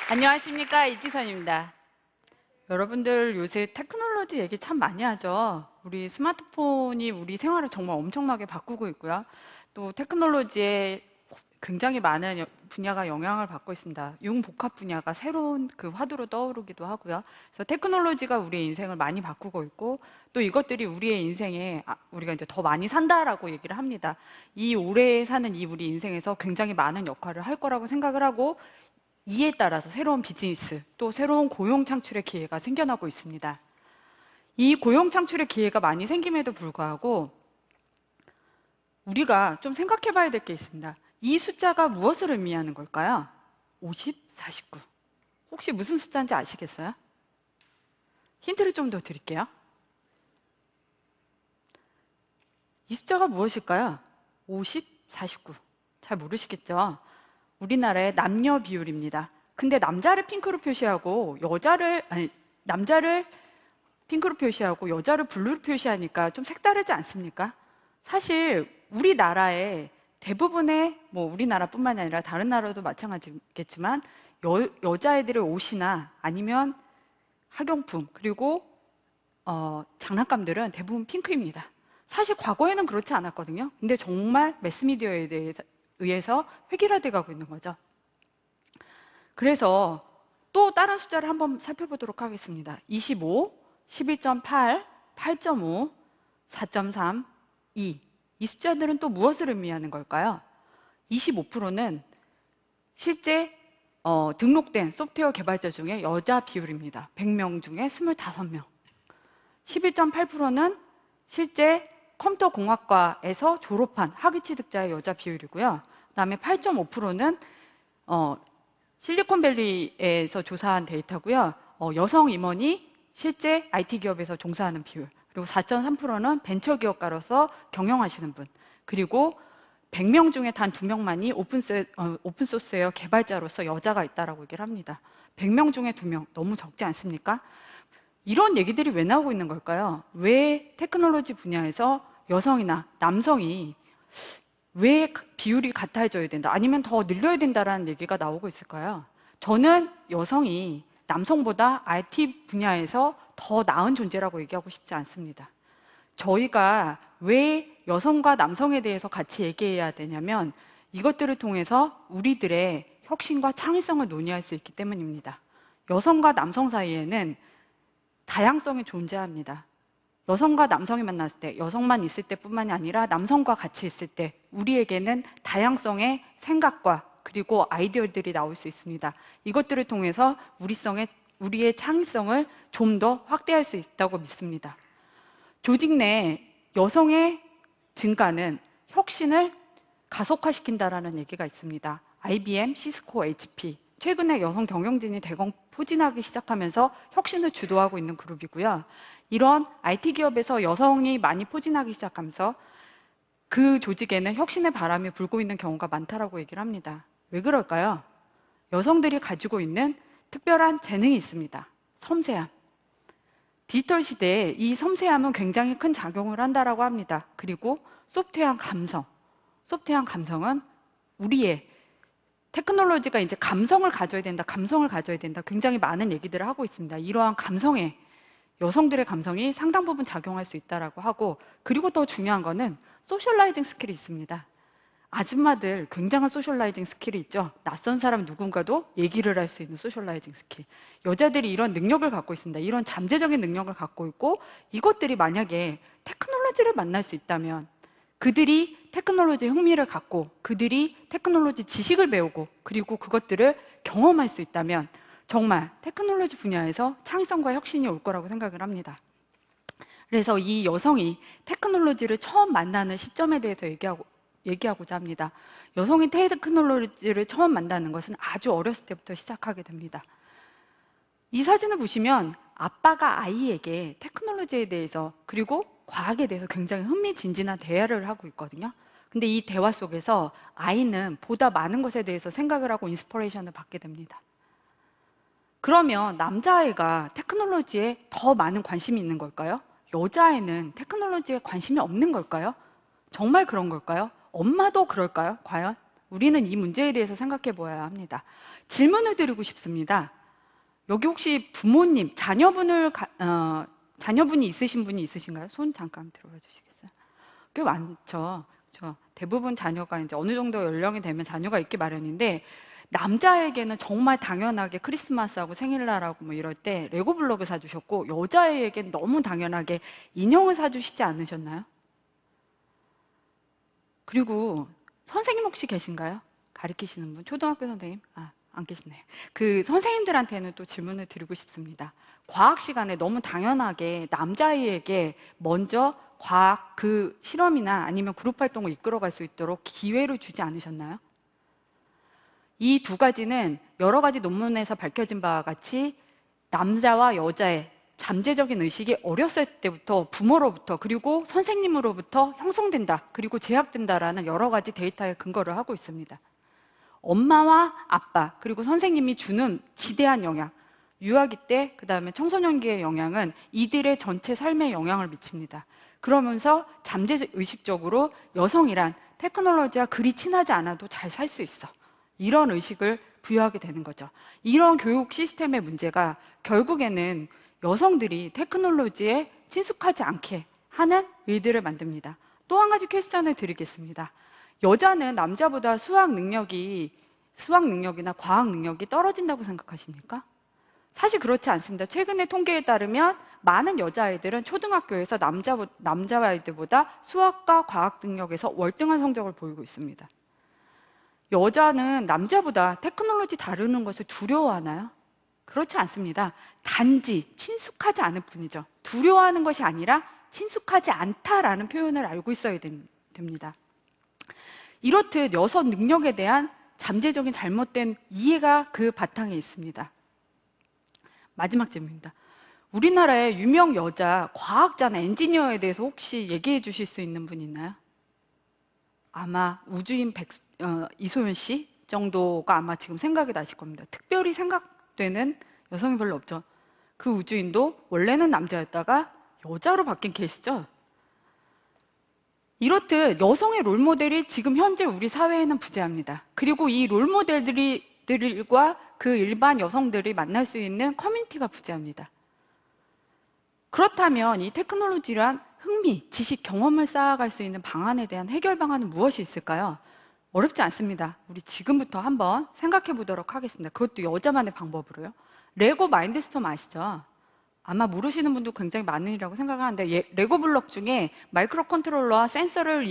안녕하십니까, 이지선입니다. 여러분들 요새 테크놀로지 얘기 참 많이 하죠. 우리 스마트폰이 우리 생활을 정말 엄청나게 바꾸고 있고요. 또 테크놀로지에 굉장히 많은 분야가 영향을 받고 있습니다. 융복합 분야가 새로운 그 화두로 떠오르기도 하고요. 그래서 테크놀로지가 우리의 인생을 많이 바꾸고 있고 또 이것들이 우리의 인생에 우리가 이제 더 많이 산다라고 얘기를 합니다. 이 오래 사는 이 우리 인생에서 굉장히 많은 역할을 할 거라고 생각을 하고 이에 따라서 새로운 비즈니스, 또 새로운 고용 창출의 기회가 생겨나고 있습니다. 이 고용 창출의 기회가 많이 생김에도 불구하고 우리가 좀 생각해 봐야 될 게 있습니다. 이 숫자가 무엇을 의미하는 걸까요? 50, 49. 혹시 무슨 숫자인지 아시겠어요? 힌트를 좀 더 드릴게요. 이 숫자가 무엇일까요? 50, 49. 잘 모르시겠죠? 우리나라의 남녀 비율입니다. 근데 남자를 핑크로 표시하고 남자를 핑크로 표시하고 여자를 블루로 표시하니까 좀 색다르지 않습니까? 사실 우리나라의 대부분의 우리나라뿐만이 아니라 다른 나라도 마찬가지겠지만 여자애들의 옷이나 아니면 학용품 그리고 장난감들은 대부분 핑크입니다. 사실 과거에는 그렇지 않았거든요. 근데 정말 매스미디어에 의해서 획일화돼 가고 있는 거죠. 그래서 또 다른 숫자를 한번 살펴보도록 하겠습니다. 25, 11.8, 8.5, 4.3, 2. 이 숫자들은 또 무엇을 의미하는 걸까요? 25%는 실제 등록된 소프트웨어 개발자 중에 여자 비율입니다. 100명 중에 25명. 11.8%는 실제 컴퓨터 공학과에서 졸업한 학위 취득자의 여자 비율이고요. 그다음에 8.5%는 실리콘밸리에서 조사한 데이터고요. 여성 임원이 실제 IT 기업에서 종사하는 비율. 그리고 4.3%는 벤처기업가로서 경영하시는 분. 그리고 100명 중에 단 2명만이 오픈소스웨어 개발자로서 여자가 있다라고 얘기를 합니다. 100명 중에 2명. 너무 적지 않습니까? 이런 얘기들이 왜 나오고 있는 걸까요? 왜 테크놀로지 분야에서 여성이나 남성이 왜 비율이 같아져야 된다? 아니면 더 늘려야 된다라는 얘기가 나오고 있을까요? 저는 여성이 남성보다 IT 분야에서 더 나은 존재라고 얘기하고 싶지 않습니다. 저희가 왜 여성과 남성에 대해서 같이 얘기해야 되냐면 이것들을 통해서 우리들의 혁신과 창의성을 논의할 수 있기 때문입니다. 여성과 남성 사이에는 다양성이 존재합니다. 여성과 남성이 만났을 때, 여성만 있을 때뿐만이 아니라 남성과 같이 있을 때 우리에게는 다양성의 생각과 그리고 아이디어들이 나올 수 있습니다. 이것들을 통해서 우리의 창의성을 좀 더 확대할 수 있다고 믿습니다. 조직 내 여성의 증가는 혁신을 가속화시킨다라는 얘기가 있습니다. IBM, 시스코, HP. 최근에 여성 경영진이 대거 포진하기 시작하면서 혁신을 주도하고 있는 그룹이고요. 이런 IT 기업에서 여성이 많이 포진하기 시작하면서 그 조직에는 혁신의 바람이 불고 있는 경우가 많다라고 얘기를 합니다. 왜 그럴까요? 여성들이 가지고 있는 특별한 재능이 있습니다. 섬세함. 디지털 시대에 이 섬세함은 굉장히 큰 작용을 한다라고 합니다. 그리고 소프트웨어한 감성. 소프트웨어한 감성은 우리의 테크놀로지가 이제 감성을 가져야 된다, 감성을 가져야 된다. 굉장히 많은 얘기들을 하고 있습니다. 이러한 감성에 여성들의 감성이 상당 부분 작용할 수 있다라고 하고, 그리고 더 중요한 거는 소셜라이징 스킬이 있습니다. 아줌마들 굉장한 소셜라이징 스킬이 있죠. 낯선 사람 누군가도 얘기를 할 수 있는 소셜라이징 스킬. 여자들이 이런 능력을 갖고 있습니다. 이런 잠재적인 능력을 갖고 있고, 이것들이 만약에 테크놀로지를 만날 수 있다면 그들이 테크놀로지에 흥미를 갖고 그들이 테크놀로지 지식을 배우고 그리고 그것들을 경험할 수 있다면 정말 테크놀로지 분야에서 창의성과 혁신이 올 거라고 생각을 합니다. 그래서 이 여성이 테크놀로지를 처음 만나는 시점에 대해서 얘기하고자 합니다. 여성이 테크놀로지를 처음 만나는 것은 아주 어렸을 때부터 시작하게 됩니다. 이 사진을 보시면 아빠가 아이에게 테크놀로지에 대해서 그리고 과학에 대해서 굉장히 흥미진진한 대화를 하고 있거든요. 근데 이 대화 속에서 아이는 보다 많은 것에 대해서 생각을 하고 인스퍼레이션을 받게 됩니다. 그러면 남자아이가 테크놀로지에 더 많은 관심이 있는 걸까요? 여자아이는 테크놀로지에 관심이 없는 걸까요? 정말 그런 걸까요? 엄마도 그럴까요? 과연? 우리는 이 문제에 대해서 생각해 보아야 합니다. 질문을 드리고 싶습니다. 여기 혹시 부모님, 자녀분이 있으신 분이 있으신가요? 손 잠깐 들어봐 주시겠어요? 꽤 많죠. 대부분 자녀가 이제 어느 정도 연령이 되면 자녀가 있기 마련인데, 남자에게는 정말 당연하게 크리스마스하고 생일날하고 뭐 이럴 때 레고 블록을 사주셨고, 여자애에겐 너무 당연하게 인형을 사주시지 않으셨나요? 그리고 선생님 혹시 계신가요? 가르치시는 분? 초등학교 선생님? 안 계시네요. 그 선생님들한테는 또 질문을 드리고 싶습니다. 과학 시간에 너무 당연하게 남자아이에게 먼저 과학 그 실험이나 아니면 그룹 활동을 이끌어갈 수 있도록 기회를 주지 않으셨나요? 이 두 가지는 여러 가지 논문에서 밝혀진 바와 같이 남자와 여자의 잠재적인 의식이 어렸을 때부터 부모로부터 그리고 선생님으로부터 형성된다, 그리고 제약된다라는 여러 가지 데이터에 근거를 하고 있습니다. 엄마와 아빠 그리고 선생님이 주는 지대한 영향, 유아기 때 그다음에 청소년기의 영향은 이들의 전체 삶에 영향을 미칩니다. 그러면서 잠재의식적으로 여성이란 테크놀로지와 그리 친하지 않아도 잘 살 수 있어, 이런 의식을 부여하게 되는 거죠. 이런 교육 시스템의 문제가 결국에는 여성들이 테크놀로지에 친숙하지 않게 하는 일들을 만듭니다. 또 한 가지 퀘스천을 드리겠습니다. 여자는 남자보다 수학 능력이나 과학 능력이 떨어진다고 생각하십니까? 사실 그렇지 않습니다. 최근의 통계에 따르면 많은 여자아이들은 초등학교에서 남자아이들보다 수학과 과학 능력에서 월등한 성적을 보이고 있습니다. 여자는 남자보다 테크놀로지 다루는 것을 두려워하나요? 그렇지 않습니다. 단지 친숙하지 않을 뿐이죠. 두려워하는 것이 아니라 친숙하지 않다라는 표현을 알고 있어야 됩니다. 이렇듯 여성 능력에 대한 잠재적인 잘못된 이해가 그 바탕에 있습니다. 마지막 질문입니다. 우리나라의 유명 여자 과학자나 엔지니어에 대해서 혹시 얘기해 주실 수 있는 분 있나요? 아마 우주인 이소연 씨 정도가 아마 지금 생각이 나실 겁니다. 특별히 생각되는 여성이 별로 없죠. 그 우주인도 원래는 남자였다가 여자로 바뀐 케이스죠. 이렇듯 여성의 롤모델이 지금 현재 우리 사회에는 부재합니다. 그리고 이 롤모델들과 그 일반 여성들이 만날 수 있는 커뮤니티가 부재합니다. 그렇다면 이 테크놀로지란 흥미, 지식, 경험을 쌓아갈 수 있는 방안에 대한 해결 방안은 무엇이 있을까요? 어렵지 않습니다. 우리 지금부터 한번 생각해 보도록 하겠습니다. 그것도 여자만의 방법으로요. 레고 마인드스톰 아시죠? 아마 모르시는 분도 굉장히 많으리라고 생각하는데, 레고 블록 중에 마이크로 컨트롤러와 센서를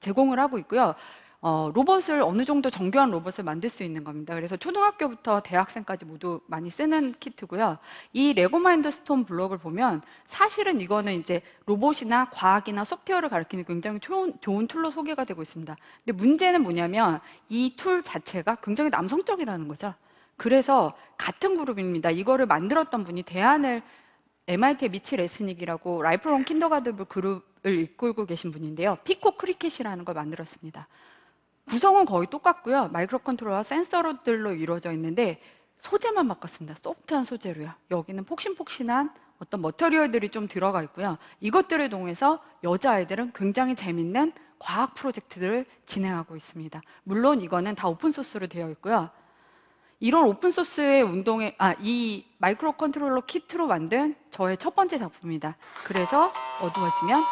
제공을 하고 있고요. 로봇을 어느 정도 정교한 로봇을 만들 수 있는 겁니다. 그래서 초등학교부터 대학생까지 모두 많이 쓰는 키트고요. 이 레고 마인드스톰 블록을 보면 사실은 이거는 이제 로봇이나 과학이나 소프트웨어를 가리키는 굉장히 좋은 툴로 소개가 되고 있습니다. 근데 문제는 뭐냐면 이 툴 자체가 굉장히 남성적이라는 거죠. 그래서 같은 그룹입니다. 이거를 만들었던 분이 MIT의 미치 레스닉이라고 라이프롱 킨더가든 그룹을 이끌고 계신 분인데요. 피코 크리켓이라는 걸 만들었습니다. 구성은 거의 똑같고요. 마이크로 컨트롤러와 센서들로 이루어져 있는데 소재만 바꿨습니다. 소프트한 소재로요. 여기는 폭신폭신한 어떤 머터리얼들이 좀 들어가 있고요. 이것들을 통해서 여자아이들은 굉장히 재밌는 과학 프로젝트들을 진행하고 있습니다. 물론 이거는 다 오픈소스로 되어 있고요. 이런 오픈소스의 이 마이크로 컨트롤러 키트로 만든 저의 첫 번째 작품입니다. 그래서 어두워지면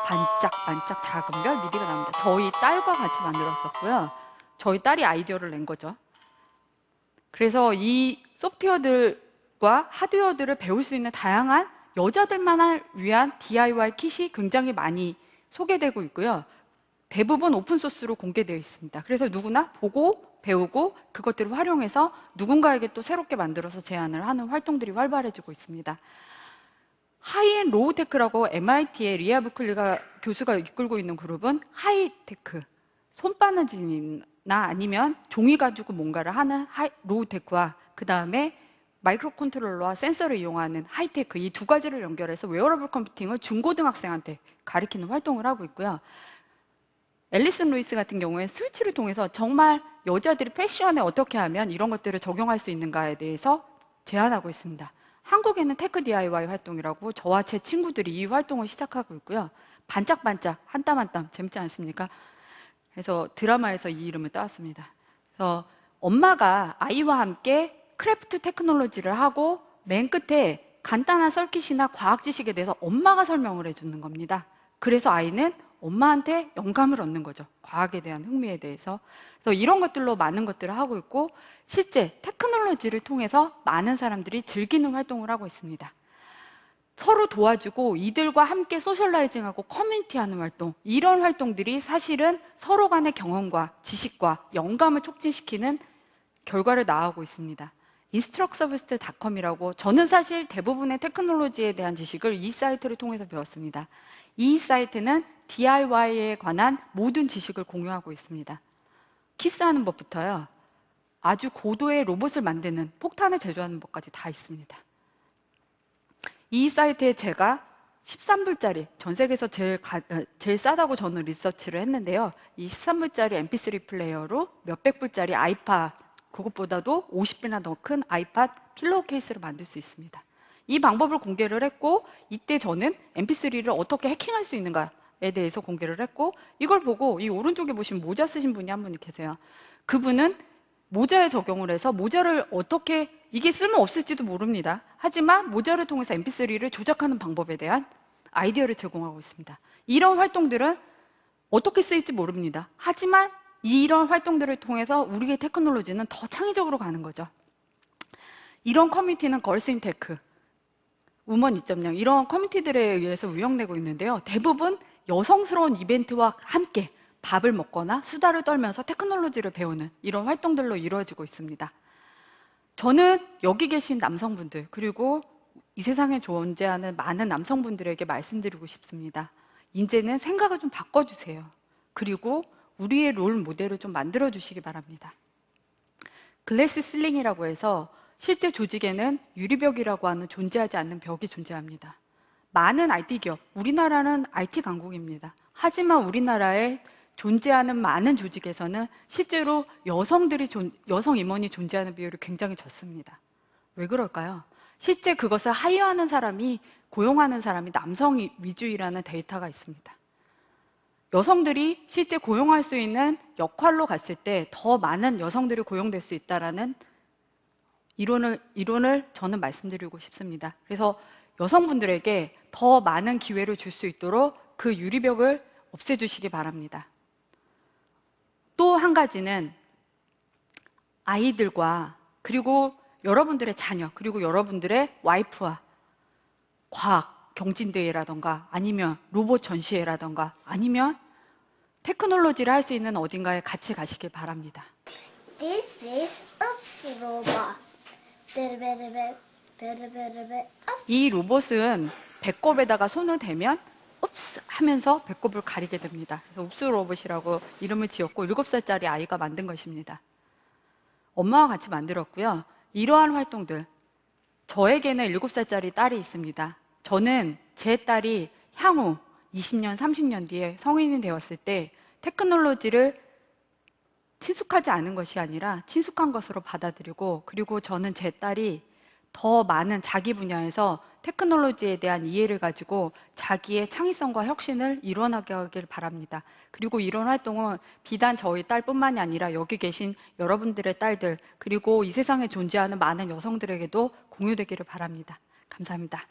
반짝반짝 작은 별 미디가 나옵니다. 저희 딸과 같이 만들었었고요. 저희 딸이 아이디어를 낸 거죠. 그래서 이 소프트웨어들과 하드웨어들을 배울 수 있는 다양한 여자들만 위한 DIY 킷이 굉장히 많이 소개되고 있고요. 대부분 오픈소스로 공개되어 있습니다. 그래서 누구나 보고 배우고 그것들을 활용해서 누군가에게 또 새롭게 만들어서 제안을 하는 활동들이 활발해지고 있습니다. 하이앤 로우테크라고 MIT의 리아 부클리가 교수가 이끌고 있는 그룹은 하이테크, 손바느질이나 아니면 종이 가지고 뭔가를 하는 로우테크와 그 다음에 마이크로 컨트롤러와 센서를 이용하는 하이테크, 이 두 가지를 연결해서 웨어러블 컴퓨팅을 중고등학생한테 가리키는 활동을 하고 있고요. 앨리슨 루이스 같은 경우에 스위치를 통해서 정말 여자들이 패션에 어떻게 하면 이런 것들을 적용할 수 있는가에 대해서 제안하고 있습니다. 한국에는 테크 DIY 활동이라고 저와 제 친구들이 이 활동을 시작하고 있고요. 반짝반짝 한 땀 한 땀 재밌지 않습니까? 그래서 드라마에서 이 이름을 따왔습니다. 그래서 엄마가 아이와 함께 크래프트 테크놀로지를 하고 맨 끝에 간단한 서킷이나 과학 지식에 대해서 엄마가 설명을 해주는 겁니다. 그래서 아이는 엄마한테 영감을 얻는 거죠. 과학에 대한 흥미에 대해서. 그래서 이런 것들로 많은 것들을 하고 있고 실제 테크놀로지를 통해서 많은 사람들이 즐기는 활동을 하고 있습니다. 서로 도와주고 이들과 함께 소셜라이징하고 커뮤니티하는 활동, 이런 활동들이 사실은 서로 간의 경험과 지식과 영감을 촉진시키는 결과를 낳아오고 있습니다. instructsurvice.com이라고 저는 사실 대부분의 테크놀로지에 대한 지식을 이 사이트를 통해서 배웠습니다. 이 사이트는 DIY에 관한 모든 지식을 공유하고 있습니다. 키스하는 법부터요. 아주 고도의 로봇을 만드는 폭탄을 제조하는 법까지 다 있습니다. 이 사이트에 제가 13불짜리, 전 세계에서 제일 싸다고 저는 리서치를 했는데요. 이 13불짜리 mp3 플레이어로 몇백 불짜리 아이팟, 그것보다도 50배나 더 큰 아이팟 필로우 케이스를 만들 수 있습니다. 이 방법을 공개를 했고 이때 저는 mp3를 어떻게 해킹할 수 있는가에 대해서 공개를 했고 이걸 보고 이 오른쪽에 보시면 모자 쓰신 분이 한 분 계세요. 그분은 모자에 적용을 해서 모자를 어떻게, 이게 쓸모없을지도 모릅니다. 하지만 모자를 통해서 mp3를 조작하는 방법에 대한 아이디어를 제공하고 있습니다. 이런 활동들은 어떻게 쓰일지 모릅니다. 하지만 이런 활동들을 통해서 우리의 테크놀로지는 더 창의적으로 가는 거죠. 이런 커뮤니티는 걸스 인 테크, 우먼 2.0 이런 커뮤니티들에 의해서 운영되고 있는데요. 대부분 여성스러운 이벤트와 함께 밥을 먹거나 수다를 떨면서 테크놀로지를 배우는 이런 활동들로 이루어지고 있습니다. 저는 여기 계신 남성분들 그리고 이 세상에 존재하는 많은 남성분들에게 말씀드리고 싶습니다. 이제는 생각을 좀 바꿔주세요. 그리고 우리의 롤 모델을 좀 만들어 주시기 바랍니다. 글래스 실링이라고 해서 실제 조직에는 유리벽이라고 하는 존재하지 않는 벽이 존재합니다. 많은 IT 기업, 우리나라는 IT 강국입니다. 하지만 우리나라에 존재하는 많은 조직에서는 실제로 여성 임원이 존재하는 비율이 굉장히 적습니다. 왜 그럴까요? 실제 그것을 하이어하는 사람이, 고용하는 사람이 남성 위주이라는 데이터가 있습니다. 여성들이 실제 고용할 수 있는 역할로 갔을 때 더 많은 여성들이 고용될 수 있다는 이론을 저는 말씀드리고 싶습니다. 그래서 여성분들에게 더 많은 기회를 줄 수 있도록 그 유리벽을 없애주시기 바랍니다. 또 한 가지는 아이들과 그리고 여러분들의 자녀 그리고 여러분들의 와이프와 과학 경진대회라던가 아니면 로봇 전시회라던가 아니면 테크놀로지를 할 수 있는 어딘가에 같이 가시길 바랍니다. This is Oops robot. 이 로봇은 배꼽에다가 손을 대면 읍스 하면서 배꼽을 가리게 됩니다. 그래서 읍스 로봇이라고 이름을 지었고 7살짜리 아이가 만든 것입니다. 엄마와 같이 만들었고요. 이러한 활동들, 저에게는 7살짜리 딸이 있습니다. 저는 제 딸이 향후 20년, 30년 뒤에 성인이 되었을 때 테크놀로지를 친숙하지 않은 것이 아니라 친숙한 것으로 받아들이고 그리고 저는 제 딸이 더 많은 자기 분야에서 테크놀로지에 대한 이해를 가지고 자기의 창의성과 혁신을 이뤄나게 하길 바랍니다. 그리고 이런 활동은 비단 저희 딸뿐만이 아니라 여기 계신 여러분들의 딸들 그리고 이 세상에 존재하는 많은 여성들에게도 공유되기를 바랍니다. 감사합니다.